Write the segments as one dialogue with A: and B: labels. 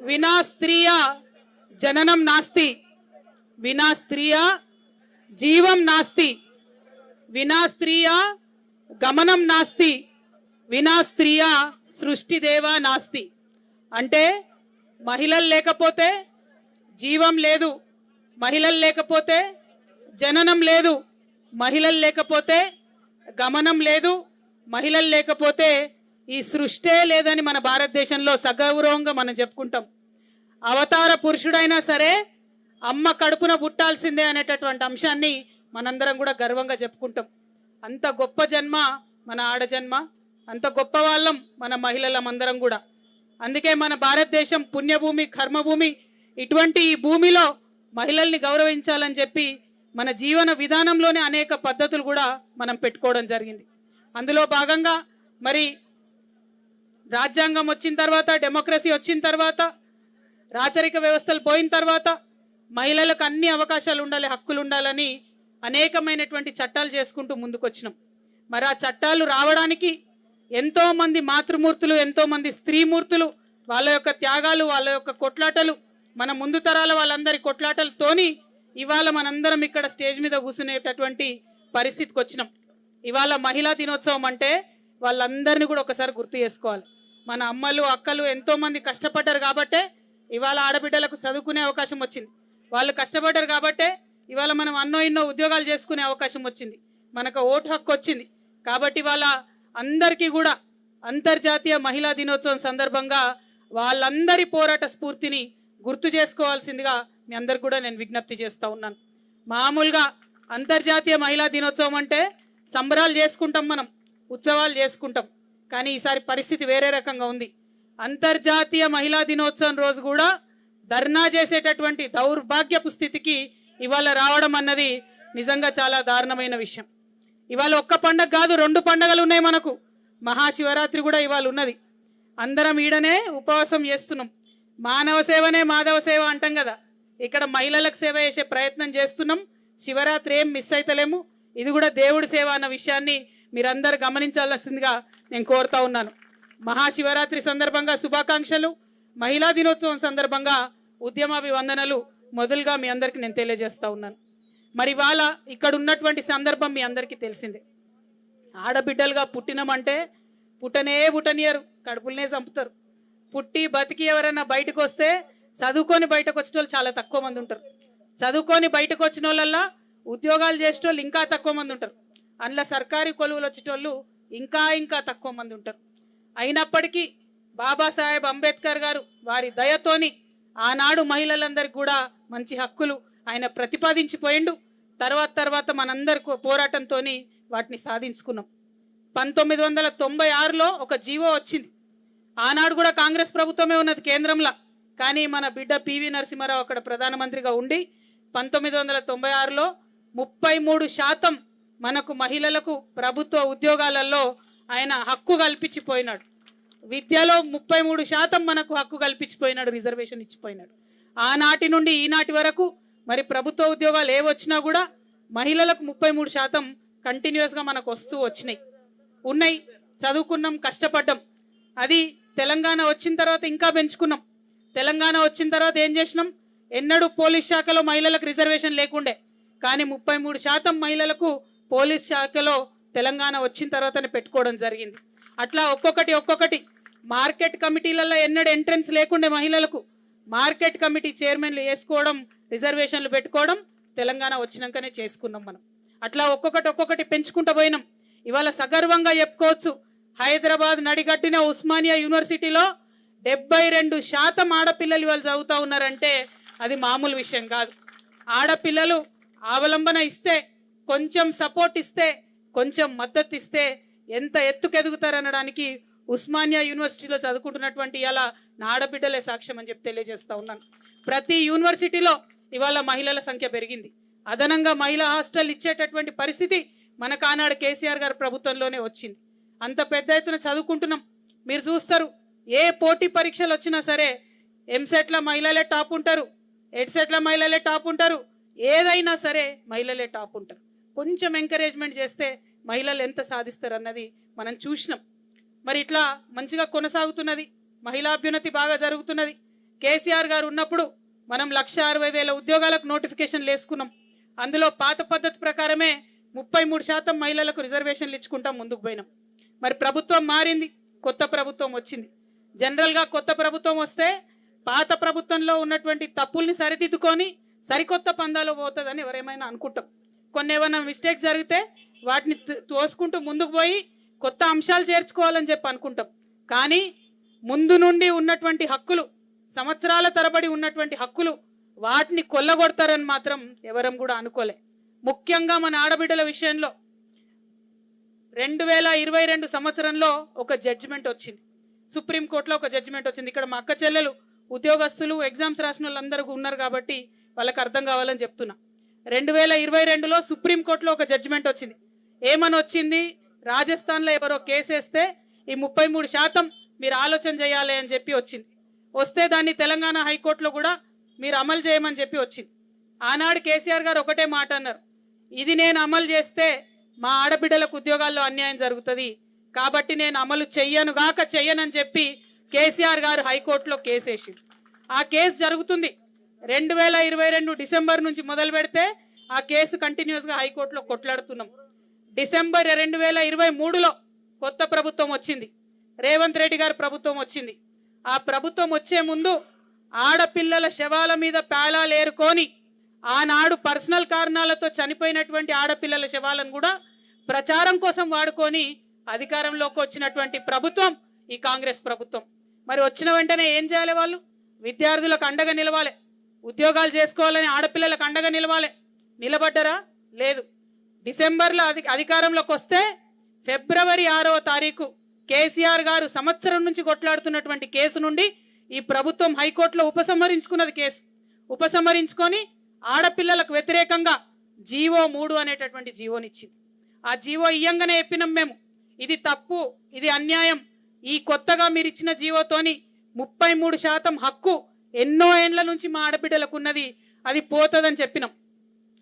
A: వినా స్త్రీయ జననం నాస్తి, వినా స్త్రీయ జీవం నాస్తి, వినా స్త్రీయ గమనం నాస్తి, వినా స్త్రీయ సృష్టిదేవ నాస్తి. అంటే మహిళలు లేకపోతే జీవం లేదు, మహిళలు లేకపోతే జననం లేదు, మహిళలు లేకపోతే గమనం లేదు, మహిళలు లేకపోతే ఈ సృష్టే లేదని మన భారతదేశంలో సగౌరవంగా మనం చెప్పుకుంటాం. అవతార పురుషుడైనా సరే అమ్మ కడుపున పుట్టాల్సిందే అనేటటువంటి అంశాన్ని మనందరం కూడా గర్వంగా చెప్పుకుంటాం. అంత గొప్ప జన్మ మన ఆడజన్మ, అంత గొప్ప వాళ్ళం మన మహిళలమందరం కూడా. అందుకే మన భారతదేశం పుణ్యభూమి, కర్మభూమి. ఇటువంటి ఈ భూమిలో మహిళల్ని గౌరవించాలని చెప్పి మన జీవన విధానంలోనే అనేక పద్ధతులు కూడా మనం పెట్టుకోవడం జరిగింది. అందులో భాగంగా మరి రాజ్యాంగం వచ్చిన తర్వాత, డెమోక్రసీ వచ్చిన తర్వాత, రాచరిక వ్యవస్థలు పోయిన తర్వాత మహిళలకు అన్ని అవకాశాలు ఉండాలి, హక్కులు ఉండాలని అనేకమైనటువంటి చట్టాలు చేసుకుంటూ ముందుకొచ్చినాం. మరి ఆ చట్టాలు రావడానికి ఎంతో మంది మాతృమూర్తులు, ఎంతో మంది స్త్రీమూర్తులు, వాళ్ళ యొక్క త్యాగాలు, వాళ్ళ యొక్క కొట్లాటలు, మన ముందు తరాల వాళ్ళందరి కొట్లాటలతోని ఇవాళ మనందరం ఇక్కడ స్టేజ్ మీద కూర్చునేటటువంటి పరిస్థితికి వచ్చినాం. ఇవాళ మహిళా దినోత్సవం అంటే వాళ్ళందరినీ కూడా ఒకసారి గుర్తు చేసుకోవాలి. మన అమ్మలు, అక్కలు ఎంతో మంది కష్టపడ్డారు కాబట్టే ఇవాళ ఆడబిడ్డలకు చదువుకునే అవకాశం వచ్చింది. వాళ్ళు కష్టపడ్డారు కాబట్టే ఇవాళ మనం అన్నో ఇన్నో ఉద్యోగాలు చేసుకునే అవకాశం వచ్చింది, మనకు ఓటు హక్కు వచ్చింది. కాబట్టి వాళ్ళ అందరికీ కూడా అంతర్జాతీయ మహిళా దినోత్సవం సందర్భంగా వాళ్ళందరి పోరాట స్ఫూర్తిని గుర్తు చేసుకోవాల్సిందిగా మీ అందరికి కూడా నేను విజ్ఞప్తి చేస్తూ ఉన్నాను. మామూలుగా అంతర్జాతీయ మహిళా దినోత్సవం అంటే సంబరాలు చేసుకుంటాం, మనం ఉత్సవాలు చేసుకుంటాం. కానీ ఈసారి పరిస్థితి వేరే రకంగా ఉంది. అంతర్జాతీయ మహిళా దినోత్సవం రోజు కూడా ధర్నా చేసేటటువంటి దౌర్భాగ్యపు స్థితికి ఇవాళ రావడం అన్నది నిజంగా చాలా దారుణమైన విషయం. ఇవాళ ఒక్క పండగ కాదు, 2 పండగలు ఉన్నాయి మనకు. మహాశివరాత్రి కూడా ఇవాళ ఉన్నది. అందరం ఈడనే ఉపవాసం చేస్తున్నాం. మానవ సేవనే మాధవ సేవ అంటాం కదా, ఇక్కడ మహిళలకు సేవ చేసే ప్రయత్నం చేస్తున్నాం. శివరాత్రి ఏం మిస్ అయితలేము. ఇది కూడా దేవుడి సేవ అన్న విషయాన్ని మీరందరూ గమనించాల్సిందిగా నేను కోరుతా ఉన్నాను. మహాశివరాత్రి సందర్భంగా శుభాకాంక్షలు, మహిళా దినోత్సవం సందర్భంగా ఉద్యమాభివందనలు మొదలుగా మీ అందరికీ నేను తెలియజేస్తా ఉన్నాను. మరి వాళ్ళ ఇక్కడ ఉన్నటువంటి సందర్భం మీ అందరికీ తెలిసిందే. ఆడబిడ్డలుగా పుట్టినామంటే పుట్టనియరు, కడుపులనే చంపుతారు. పుట్టి బతికి ఎవరైనా బయటకు వస్తే చదువుకొని బయటకు వచ్చిన వాళ్ళు చాలా తక్కువ మంది ఉంటారు. చదువుకొని బయటకు వచ్చిన వాళ్ళల్లా ఉద్యోగాలు చేసేటోళ్ళు ఇంకా తక్కువ మంది ఉంటారు. అందులో సర్కారీ కొలువులు వచ్చేటోళ్ళు ఇంకా తక్కువ మంది ఉంటారు. అయినప్పటికీ బాబాసాహెబ్ అంబేద్కర్ గారు వారి దయతోని ఆనాడు మహిళలందరికీ కూడా మంచి హక్కులు ఆయన ప్రతిపాదించిపోయిండు. తర్వాత మనందరి పోరాటంతో వాటిని సాధించుకున్నాం. 1996లో ఒక జీవో వచ్చింది. ఆనాడు కూడా కాంగ్రెస్ ప్రభుత్వమే ఉన్నది కేంద్రంలో. కానీ మన బిడ్డ పివి నరసింహారావు అక్కడ ప్రధానమంత్రిగా ఉండి 1996లో 33% మనకు మహిళలకు ప్రభుత్వ ఉద్యోగాలలో ఆయన హక్కు కల్పించిపోయినాడు. విద్యలో 33% మనకు హక్కు కల్పించిపోయినాడు, రిజర్వేషన్ ఇచ్చిపోయినాడు. ఆనాటి నుండి ఈనాటి వరకు మరి ప్రభుత్వ ఉద్యోగాలు ఏవొచ్చినా కూడా మహిళలకు 33% కంటిన్యూస్గా మనకు వస్తూ ఉన్నాయి. చదువుకున్నాం, కష్టపడ్డాం. అది తెలంగాణ వచ్చిన తర్వాత ఇంకా పెంచుకున్నాం. తెలంగాణ వచ్చిన తర్వాత ఏం చేసినాం? ఎన్నడూ పోలీస్ శాఖలో మహిళలకు రిజర్వేషన్ లేకుండే, కానీ 33% మహిళలకు పోలీస్ శాఖలో తెలంగాణ వచ్చిన తర్వాతనే పెట్టుకోవడం జరిగింది. అట్లా ఒక్కొక్కటి మార్కెట్ కమిటీలలో ఎన్నడూ ఎంట్రన్స్ లేకుండే మహిళలకు మార్కెట్ కమిటీ చైర్మన్లు వేసుకోవడం, రిజర్వేషన్లు పెట్టుకోవడం తెలంగాణ వచ్చినాకనే చేసుకున్నాం మనం. అట్లా ఒక్కొక్కటి పెంచుకుంటూ పోయినాం. ఇవాళ సగర్వంగా చెప్పుకోవచ్చు, హైదరాబాద్ నడిగట్టిన ఉస్మానియా యూనివర్సిటీలో 72% ఆడపిల్లలు ఇవాళ చదువుతూ ఉన్నారంటే అది మామూలు విషయం కాదు. ఆడపిల్లలు అవలంబన ఇస్తే, కొంచెం సపోర్ట్ ఇస్తే, కొంచెం మద్దతు ఇస్తే ఎంత ఎత్తుకెదుగుతారనడానికి ఉస్మానియా యూనివర్సిటీలో చదువుకుంటున్నటువంటి ఇలా నా ఆడబిడ్డలే సాక్ష్యం అని చెప్పి తెలియజేస్తా ఉన్నాను. ప్రతి యూనివర్సిటీలో ఇవాళ మహిళల సంఖ్య పెరిగింది. అదనంగా మహిళా హాస్టల్ ఇచ్చేటటువంటి పరిస్థితి మనకు ఆనాడు కేసీఆర్ గారి ప్రభుత్వంలోనే వచ్చింది. అంత పెద్ద ఎత్తున చదువుకుంటున్నాం. మీరు చూస్తారు, ఏ పోటీ పరీక్షలు వచ్చినా సరే ఎంసెట్ల మహిళలే టాప్ ఉంటారు, ఎడ్సెట్ల మహిళలే టాప్ ఉంటారు, ఏదైనా సరే మహిళలే టాప్ ఉంటారు. కొంచెం ఎంకరేజ్మెంట్ చేస్తే మహిళలు ఎంత సాధిస్తారు అన్నది మనం చూసినాం. మరి ఇట్లా మంచిగా కొనసాగుతున్నది, మహిళాభ్యున్నతి బాగా జరుగుతున్నది. కేసీఆర్ గారు ఉన్నప్పుడు మనం 1,60,000 ఉద్యోగాలకు నోటిఫికేషన్లు వేసుకున్నాం. అందులో పాత పద్ధతి ప్రకారమే 33% మహిళలకు రిజర్వేషన్లు ఇచ్చుకుంటాం ముందుకు పోయినాం. మరి ప్రభుత్వం మారింది, కొత్త ప్రభుత్వం వచ్చింది. జనరల్గా కొత్త ప్రభుత్వం వస్తే పాత ప్రభుత్వంలో ఉన్నటువంటి తప్పుల్ని సరిదిద్దుకొని సరికొత్త పందాలో పోతుందని ఎవరేమైనా అనుకుంటాం. కొన్ని ఏమైనా మిస్టేక్స్ జరిగితే వాటిని తోసుకుంటూ ముందుకు పోయి కొత్త అంశాలు చేర్చుకోవాలని చెప్పి అనుకుంటాం. కానీ ముందు నుండి ఉన్నటువంటి హక్కులు, సంవత్సరాల తరబడి ఉన్నటువంటి హక్కులు, వాటిని కొల్లగొడతారని మాత్రం ఎవరం కూడా అనుకోలే. ముఖ్యంగా మన ఆడబిడ్డల విషయంలో 2022 సంవత్సరంలో ఒక జడ్జిమెంట్ వచ్చింది, సుప్రీంకోర్టులో ఒక జడ్జిమెంట్ వచ్చింది. ఇక్కడ మా అక్క చెల్లెలు ఉద్యోగస్తులు ఎగ్జామ్స్ రాసిన వాళ్ళందరూ ఉన్నారు కాబట్టి వాళ్ళకి అర్థం కావాలని చెప్తున్నా. 2022లో సుప్రీంకోర్టులో ఒక జడ్జిమెంట్ వచ్చింది. ఏమని వచ్చింది? రాజస్థాన్లో ఎవరో కేసు వేస్తే ఈ 33% మీరు ఆలోచన చేయాలి అని చెప్పి వచ్చింది. వస్తే దాన్ని తెలంగాణ హైకోర్టులో కూడా మీరు అమలు చేయమని చెప్పి వచ్చింది. ఆనాడు కేసీఆర్ గారు ఒకటే మాట అన్నారు, ఇది నేను అమలు చేస్తే మా ఆడబిడ్డలకు ఉద్యోగాల్లో అన్యాయం జరుగుతుంది కాబట్టి నేను అమలు చెయ్యనని చెప్పి కేసీఆర్ గారు హైకోర్టులో కేసు వేసింది. ఆ కేసు జరుగుతుంది. 2022 డిసెంబర్ నుంచి మొదలు పెడితే ఆ కేసు కంటిన్యూస్గా హైకోర్టులో కొట్లాడుతున్నాం. డిసెంబర్ 2023లో కొత్త ప్రభుత్వం వచ్చింది, రేవంత్ రెడ్డి గారి ప్రభుత్వం వచ్చింది. ఆ ప్రభుత్వం వచ్చే ముందు ఆడపిల్లల శవాల మీద పేలాలు ఏరుకొని ఆనాడు పర్సనల్ కారణాలతో చనిపోయినటువంటి ఆడపిల్లల శవాలను కూడా ప్రచారం కోసం వాడుకొని అధికారంలోకి వచ్చినటువంటి ప్రభుత్వం ఈ కాంగ్రెస్ ప్రభుత్వం. మరి వచ్చిన వెంటనే ఏం చేయాలి? వాళ్ళు విద్యార్థులకు అండగా నిలవాలి, ఉద్యోగాలు చేసుకోవాలని ఆడపిల్లలకు అండగా నిలవాలి. నిలబడ్డరా? లేదు. డిసెంబర్లో అధికారంలోకి వస్తే ఫిబ్రవరి 6వ తారీఖు కేసీఆర్ గారు సంవత్సరం నుంచి కొట్లాడుతున్నటువంటి కేసు నుండి ఈ ప్రభుత్వం హైకోర్టులో ఉపసంహరించుకున్నది. కేసు ఉపసంహరించుకొని ఆడపిల్లలకు వ్యతిరేకంగా జీవో 3 అనేటటువంటి జీవోనిచ్చింది. ఆ జీవో ఇయ్యంగానే చెప్పినాం మేము, ఇది తప్పు, ఇది అన్యాయం. ఈ కొత్తగా మీరు ఇచ్చిన జీవోతోని 33% హక్కు ఎన్నో ఏండ్ల నుంచి మా ఆడబిడ్డలకు ఉన్నది, అది పోతుందని చెప్పినాం.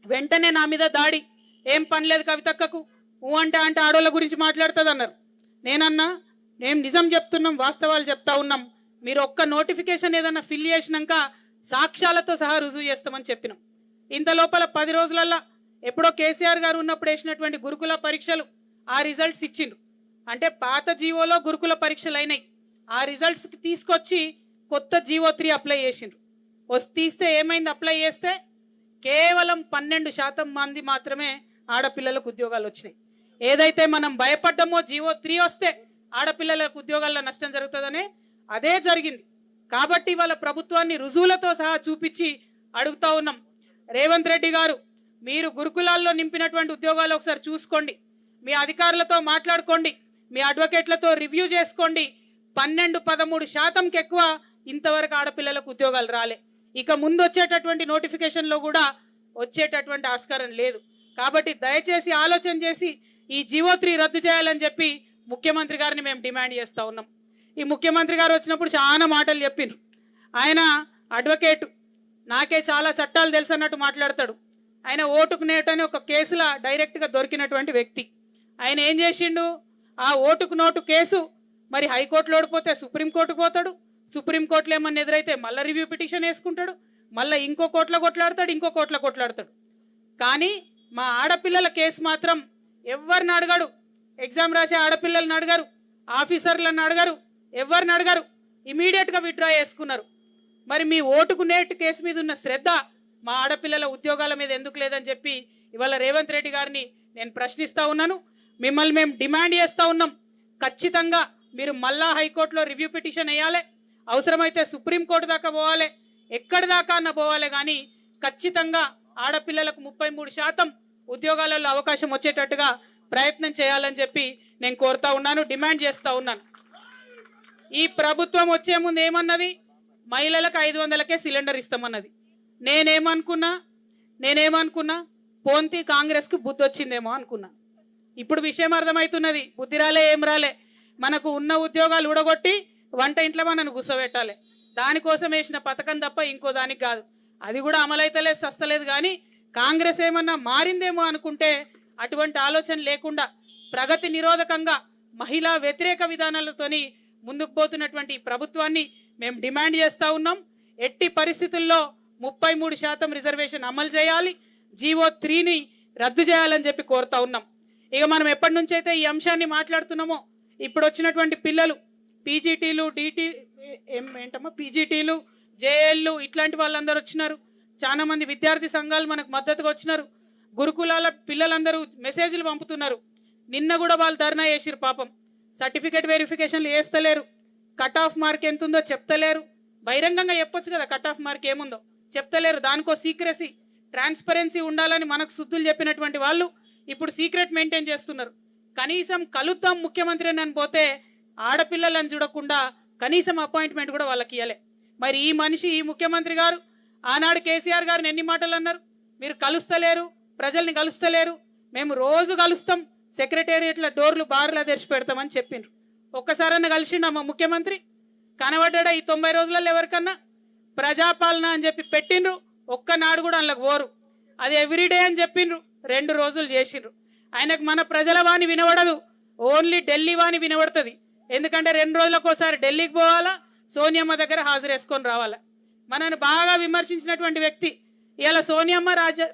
A: వెంటనే నా మీద దాడి, ఏం పని లేదు కవితక్కకు, అంటే ఆడోళ్ళ గురించి మాట్లాడుతుంది అన్నారు. నేనన్నా, మేము నిజం చెప్తున్నాం, వాస్తవాలు చెప్తా ఉన్నాం. మీరు ఒక్క నోటిఫికేషన్ ఏదన్నా ఫిల్ చేసినాక సాక్ష్యాలతో సహా రుజువు చేస్తామని చెప్పినాం. ఇంత లోపల 10 రోజులల్లా ఎప్పుడో కేసీఆర్ గారు ఉన్నప్పుడు వేసినటువంటి గురుకుల పరీక్షలు ఆ రిజల్ట్స్ ఇచ్చిండ్రు. అంటే పాత జీవోలో గురుకుల పరీక్షలు అయినాయి, ఆ రిజల్ట్స్కి తీసుకొచ్చి కొత్త జీవో 3 అప్లై చేసిండ్రు. తీస్తే ఏమైంది? అప్లై చేస్తే కేవలం 12% మంది మాత్రమే ఆడపిల్లలకు ఉద్యోగాలు వచ్చినాయి. ఏదైతే మనం భయపడ్డామో జీవో 3 వస్తే ఆడపిల్లలకు ఉద్యోగాల్లో నష్టం జరుగుతుందనే అదే జరిగింది. కాబట్టి వాళ్ళ ప్రభుత్వాన్ని రుజువులతో సహా చూపించి అడుగుతా ఉన్నాం, రేవంత్ రెడ్డి గారు మీరు గురుకులాల్లో నింపినటువంటి ఉద్యోగాలు ఒకసారి చూసుకోండి, మీ అధికారులతో మాట్లాడుకోండి, మీ అడ్వకేట్లతో రివ్యూ చేసుకోండి. 12-13% ఎక్కువ ఇంతవరకు ఆడపిల్లలకు ఉద్యోగాలు రాలే. ఇక ముందు వచ్చేటటువంటి నోటిఫికేషన్లో కూడా వచ్చేటటువంటి ఆస్కారం లేదు. కాబట్టి దయచేసి ఆలోచన చేసి ఈ జీవో 3 రద్దు చేయాలని చెప్పి ముఖ్యమంత్రి గారిని మేము డిమాండ్ చేస్తూ ఉన్నాం. ఈ ముఖ్యమంత్రి గారు వచ్చినప్పుడు చాలా మాటలు చెప్పిండ్రు. ఆయన అడ్వకేటు, నాకే చాలా చట్టాలు తెలుసు అన్నట్టు మాట్లాడతాడు. ఆయన ఓటుకు నేటని ఒక కేసులో డైరెక్ట్గా దొరికినటువంటి వ్యక్తి. ఆయన ఏం చేసిండు? ఆ ఓటుకు నోటు కేసు మరి హైకోర్టులో ఓడిపోతే సుప్రీంకోర్టుకు పోతాడు, సుప్రీంకోర్టులో ఏమన్నా ఎదురైతే మళ్ళీ రివ్యూ పిటిషన్ వేసుకుంటాడు, మళ్ళీ ఇంకో కోర్టులో కొట్లాడతాడు. కానీ మా ఆడపిల్లల కేసు మాత్రం ఎవరిని అడగడు, ఎగ్జామ్ రాసే ఆడపిల్లలను అడగరు, ఆఫీసర్లను అడగరు, ఎవరిని అడగరు, ఇమీడియట్గా విత్డ్రా చేసుకున్నారు. మరి మీ ఓటుకు నేటు కేసు మీద ఉన్న శ్రద్ధ మా ఆడపిల్లల ఉద్యోగాల మీద ఎందుకు లేదని చెప్పి ఇవాళ రేవంత్ రెడ్డి గారిని నేను ప్రశ్నిస్తూ ఉన్నాను. మిమ్మల్ని మేము డిమాండ్ చేస్తూ ఉన్నాం, ఖచ్చితంగా మీరు మళ్ళా హైకోర్టులో రివ్యూ పిటిషన్ వేయాలి, అవసరమైతే సుప్రీంకోర్టు దాకా పోవాలి, ఎక్కడి దాకా అన్న పోవాలి. కానీ ఖచ్చితంగా ఆడపిల్లలకు 33% ఉద్యోగాలలో అవకాశం వచ్చేటట్టుగా ప్రయత్నం చేయాలని చెప్పి నేను కోరుతా ఉన్నాను, డిమాండ్ చేస్తూ ఉన్నాను. ఈ ప్రభుత్వం వచ్చే ముందు ఏమన్నది? మహిళలకు 500కే సిలిండర్ ఇస్తామన్నది. నేనేమనుకున్నా పోంతి కాంగ్రెస్కి బుద్ధి వచ్చిందేమో అనుకున్నా. ఇప్పుడు విషయం అర్థమవుతున్నది, బుద్ధి రాలే, ఏం రాలే. మనకు ఉన్న ఉద్యోగాలు ఊడగొట్టి వంట ఇంట్లో మనను గుసబెట్టాలి, దానికోసం వేసిన పథకం తప్ప ఇంకో దానికి కాదు. అది కూడా అమలైతలేదు, సస్తలేదు. కానీ కాంగ్రెస్ ఏమన్నా మారిందేమో అనుకుంటే అటువంటి ఆలోచన లేకుండా ప్రగతి నిరోధకంగా మహిళా వ్యతిరేక విధానాలతోని ముందుకు పోతున్నటువంటి ప్రభుత్వాన్ని మేము డిమాండ్ చేస్తూ ఉన్నాం. ఎట్టి పరిస్థితుల్లో 33% రిజర్వేషన్ అమలు చేయాలి, జీవో 3ని రద్దు చేయాలని చెప్పి కోరుతా ఉన్నాం. ఇక మనం ఎప్పటి నుంచి అయితే ఈ అంశాన్ని మాట్లాడుతున్నామో ఇప్పుడు వచ్చినటువంటి పిల్లలు పీజీటీలు పీజీటీలు జేఎల్లు ఇట్లాంటి వాళ్ళందరూ వచ్చినారు. చాలా మంది విద్యార్థి సంఘాలు మనకు మద్దతుగా వచ్చినారు. గురుకులాల పిల్లలందరూ మెసేజ్లు పంపుతున్నారు. నిన్న కూడా వాళ్ళు ధర్నా చేసిరు. పాపం సర్టిఫికేట్ వెరిఫికేషన్లు వేస్తలేరు, కట్ ఆఫ్ మార్క్ ఎంత ఉందో చెప్తలేరు. బహిరంగంగా చెప్పొచ్చు కదా కట్ ఆఫ్ మార్క్ ఏముందో, చెప్తలేరు. దానికో సీక్రెసీ ట్రాన్స్పరెన్సీ ఉండాలని మనకు శుద్ధులు చెప్పినటువంటి వాళ్ళు ఇప్పుడు సీక్రెట్ మెయింటైన్ చేస్తున్నారు. కనీసం కలుద్దాం ముఖ్యమంత్రి అని పోతే ఆడపిల్లలను చూడకుండా కనీసం అపాయింట్మెంట్ కూడా వాళ్ళకి ఇవ్వలే. మరి ఈ మనిషి, ఈ ముఖ్యమంత్రి గారు ఆనాడు కేసీఆర్ గారిని ఎన్ని మాటలు అన్నారు, మీరు కలుస్తలేరు, ప్రజల్ని కలుస్తలేరు, మేము రోజు కలుస్తాం, సెక్రటేరియట్ల డోర్లు బార్లా తెరిచి పెడతామని చెప్పిండ్రు. ఒక్కసారన్నా కలిసిండా మా ముఖ్యమంత్రి? కనబడ్డా ఈ 90 రోజులలో ఎవరికన్నా? ప్రజాపాలన అని చెప్పి పెట్టిండ్రు, ఒక్కనాడు కూడా అందులోకి పోరు. అది ఎవ్రీడే అని చెప్పిండ్రు, 2 రోజులు చేసిండ్రు. ఆయనకు మన ప్రజల వాణి వినబడదు, ఓన్లీ ఢిల్లీ వాణి వినబడుతుంది. ఎందుకంటే 2 రోజులకు ఒకసారి ఢిల్లీకి పోవాలా, సోనియమ్మ దగ్గర హాజరేసుకొని రావాలా. మనను బాగా విమర్శించినటువంటి వ్యక్తి ఇలా సోనియమ్మ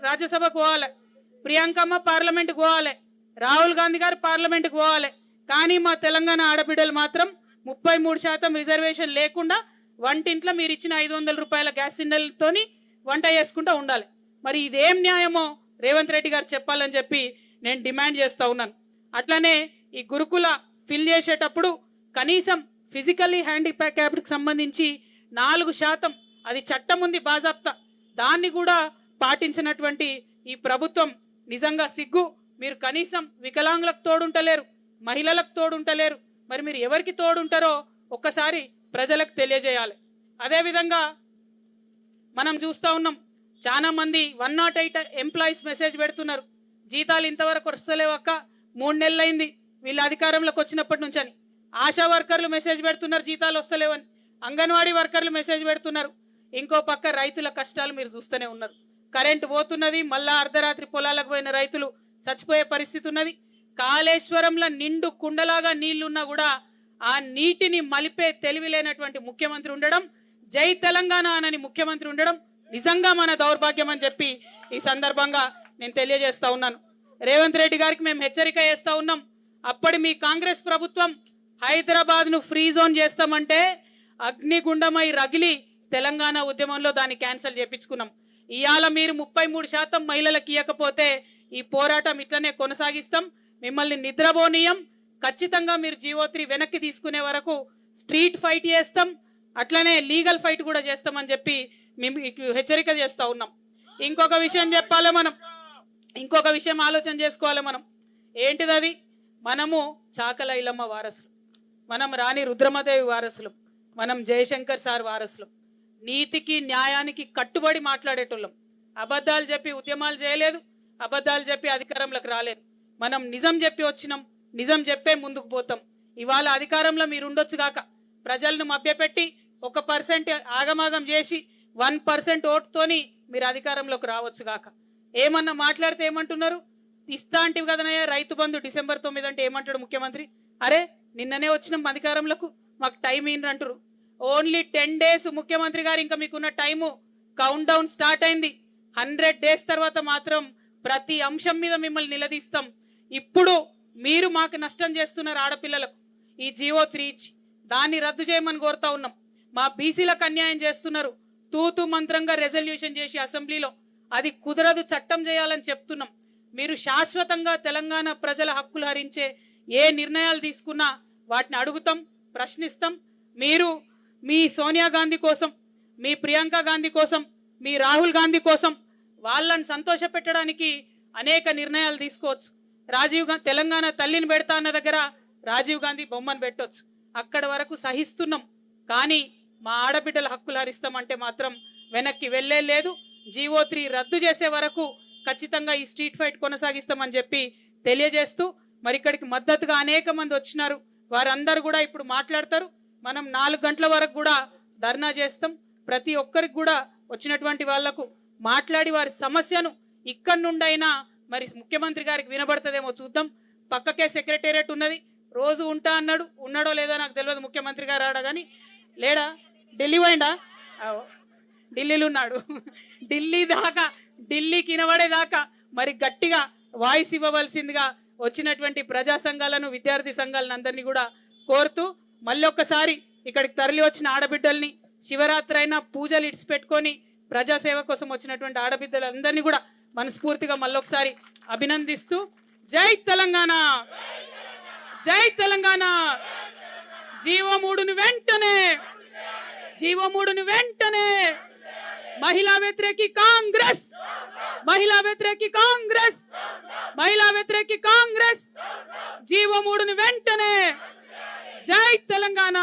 A: రాజ్యసభకు పోవాలి, ప్రియాంకమ్మ పార్లమెంట్కి పోవాలి, రాహుల్ గాంధీ గారు పార్లమెంట్కి పోవాలి. కానీ మా తెలంగాణ ఆడబిడ్డలు మాత్రం 33% రిజర్వేషన్ లేకుండా వంటింట్లో మీరు ఇచ్చిన 500 రూపాయల గ్యాస్ సిలిండర్లతోని వంట చేసుకుంటూ ఉండాలి. మరి ఇదేం న్యాయమో రేవంత్ రెడ్డి గారు చెప్పాలని చెప్పి నేను డిమాండ్ చేస్తూ ఉన్నాను. అట్లనే ఈ గురుకుల ఫిల్ చేసేటప్పుడు కనీసం ఫిజికల్లీ హ్యాండిక్యాప్డ్కి సంబంధించి 4%, అది చట్టం ఉంది బాజాప్తా, దాన్ని కూడా పాటించినటువంటి ఈ ప్రభుత్వం నిజంగా సిగ్గు. మీరు కనీసం వికలాంగులకు తోడుంటలేరు, మహిళలకు తోడుంటలేరు. మరి మీరు ఎవరికి తోడుంటారో ఒక్కసారి ప్రజలకు తెలియజేయాలి. అదేవిధంగా మనం చూస్తూ ఉన్నాం, చాలా మంది 108 ఎంప్లాయీస్ మెసేజ్ పెడుతున్నారు, జీతాలు ఇంతవరకు వస్తలేవక్క, 3 నెలలైంది వీళ్ళు అధికారంలోకి వచ్చినప్పటి నుంచి అని. ఆశా వర్కర్లు మెసేజ్ పెడుతున్నారు జీతాలు వస్తలేవని, అంగన్వాడీ వర్కర్లు మెసేజ్ పెడుతున్నారు. ఇంకో పక్క రైతుల కష్టాలు మీరు చూస్తూనే ఉన్నారు. కరెంటు పోతున్నది, మళ్ళా అర్ధరాత్రి పొలాలకు పోయిన రైతులు చచ్చిపోయే పరిస్థితి ఉన్నది. కాళేశ్వరంలో నిండు కుండలాగా నీళ్లున్నా కూడా ఆ నీటిని మలిపే తెలివి లేనటువంటి ముఖ్యమంత్రి ఉండడం, జై తెలంగాణ అని ముఖ్యమంత్రి ఉండడం నిజంగా మన దౌర్భాగ్యం అని చెప్పి ఈ సందర్భంగా నేను తెలియజేస్తా ఉన్నాను. రేవంత్ రెడ్డి గారికి మేము హెచ్చరిక చేస్తా ఉన్నాం. అప్పటి మీ కాంగ్రెస్ ప్రభుత్వం హైదరాబాద్ ను ఫ్రీ జోన్ చేస్తామంటే అగ్నిగుండమై రగిలి తెలంగాణ ఉద్యమంలో దాన్ని క్యాన్సిల్ చేపించుకున్నాం. ఇవాళ మీరు 33% మహిళలకు ఇవ్వకపోతే ఈ పోరాటం ఇట్లనే కొనసాగిస్తాం, మిమ్మల్ని నిద్రపోనీయం. ఖచ్చితంగా మీరు జీవో 3 వెనక్కి తీసుకునే వరకు స్ట్రీట్ ఫైట్ చేస్తాం, అట్లనే లీగల్ ఫైట్ కూడా చేస్తామని చెప్పి మేము హెచ్చరిక చేస్తా ఉన్నాం. ఇంకొక విషయం చెప్పాలి మనం, ఇంకొక విషయం ఆలోచన చేసుకోవాలి మనం. ఏంటిది అది? మనము చాకల ఐలమ్మ వారసులు, మనం రాణి రుద్రమదేవి వారసులు, మనం జయశంకర్ సార్ వారసులు. నీతికి న్యాయానికి కట్టుబడి మాట్లాడేటోళ్ళం. అబద్ధాలు చెప్పి ఉద్యమాలు చేయలేదు, అబద్ధాలు చెప్పి అధికారంలోకి రాలేదు. మనం నిజం చెప్పి వచ్చినాం, నిజం చెప్పే ముందుకు పోతాం. ఇవాళ అధికారంలో మీరు ఉండొచ్చు గాక, ప్రజలను మభ్యపెట్టి 1% ఆగమాగం చేసి 1% ఓటుతోని మీరు అధికారంలోకి రావచ్చు గాక. ఏమన్నా మాట్లాడితే ఏమంటున్నారు, ఇస్తా అంటివి కదనయ్యా రైతు బంధు December 9 అంటే ఏమంటాడు ముఖ్యమంత్రి? అరే నిన్ననే వచ్చినాం అధికారంలోకి, మాకు టైం ఏంటంటారు. ఓన్లీ 10 days ముఖ్యమంత్రి గారు, ఇంకా మీకున్న టైము కౌంట్ డౌన్ స్టార్ట్ అయింది. 100 days తర్వాత మాత్రం ప్రతి అంశం మీద మిమ్మల్ని నిలదీస్తాం. ఇప్పుడు మీరు మాకు నష్టం చేస్తున్నారు ఆడపిల్లలకు ఈ జీవో 3 ఇచ్చి, దాన్ని రద్దు చేయమని కోరుతా ఉన్నాం. మా బీసీలకు అన్యాయం చేస్తున్నారు, తూతు మంత్రంగా రెజల్యూషన్ చేసి అసెంబ్లీలో అది కుదరదు, చట్టం చేయాలని చెప్తున్నాం. మీరు శాశ్వతంగా తెలంగాణ ప్రజల హక్కులు హరించే ఏ నిర్ణయాలు తీసుకున్నా వాటిని అడుగుతాం, ప్రశ్నిస్తాం. మీరు మీ సోనియా గాంధీ కోసం, మీ ప్రియాంక గాంధీ కోసం, మీ రాహుల్ గాంధీ కోసం వాళ్ళని సంతోష పెట్టడానికి అనేక నిర్ణయాలు తీసుకోవచ్చు. రాజీవ్ గాంధీ తెలంగాణ తల్లిని పెడతా అన్న దగ్గర రాజీవ్ గాంధీ బొమ్మను పెట్టొచ్చు, అక్కడ వరకు సహిస్తున్నాం. కానీ మా ఆడబిడ్డల హక్కులు హరిస్తామంటే మాత్రం వెనక్కి వెళ్లే లేదు. జీవో 3 రద్దు చేసే వరకు ఖచ్చితంగా ఈ స్ట్రీట్ ఫైట్ కొనసాగిస్తామని చెప్పి తెలియజేస్తూ, మరి ఇక్కడికి మద్దతుగా అనేక మంది వచ్చినారు, వారందరూ కూడా ఇప్పుడు మాట్లాడతారు. మనం 4 గంటల వరకు కూడా ధర్నా చేస్తాం. ప్రతి ఒక్కరికి కూడా వచ్చినటువంటి వాళ్లకు మాట్లాడి వారి సమస్యను ఇక్కడి నుండైనా మరి ముఖ్యమంత్రి గారికి వినబడుతుందేమో చూద్దాం. పక్కకే సెక్రటేరియట్ ఉన్నది, రోజు ఉంటా అన్నాడు, ఉన్నాడో లేదో నాకు తెలియదు. ముఖ్యమంత్రి గారు ఆడ కానీ లేడా, ఢిల్లీ పోయిండా? ఢిల్లీలో ఉన్నాడు. ఢిల్లీకి వినబడేదాకా మరి గట్టిగా వాయిస్ ఇవ్వవలసిందిగా వచ్చినటువంటి ప్రజా సంఘాలను, విద్యార్థి సంఘాలను అందరినీ కూడా కోరుతూ మళ్ళొక్కసారి ఇక్కడికి తరలి వచ్చిన ఆడబిడ్డల్ని, శివరాత్రి అయినా పూజలు ఇడిచిపెట్టుకొని ప్రజాసేవ కోసం వచ్చినటువంటి ఆడబిడ్డలందరినీ కూడా మనస్ఫూర్తిగా మళ్ళొకసారి అభినందిస్తూ జై తెలంగాణ, జై తెలంగాణ. జీవో 3ని వెంటనే, జీవో 3ని వెంటనే. మహిళా వ్యతిరేకి కాంగ్రెస్, మహిళా వ్యతిరేకి కాంగ్రెస్, మహిళా వ్యతిరేకి కాంగ్రెస్. జీవో 3ని వెంటనే. జై తెలంగాణ.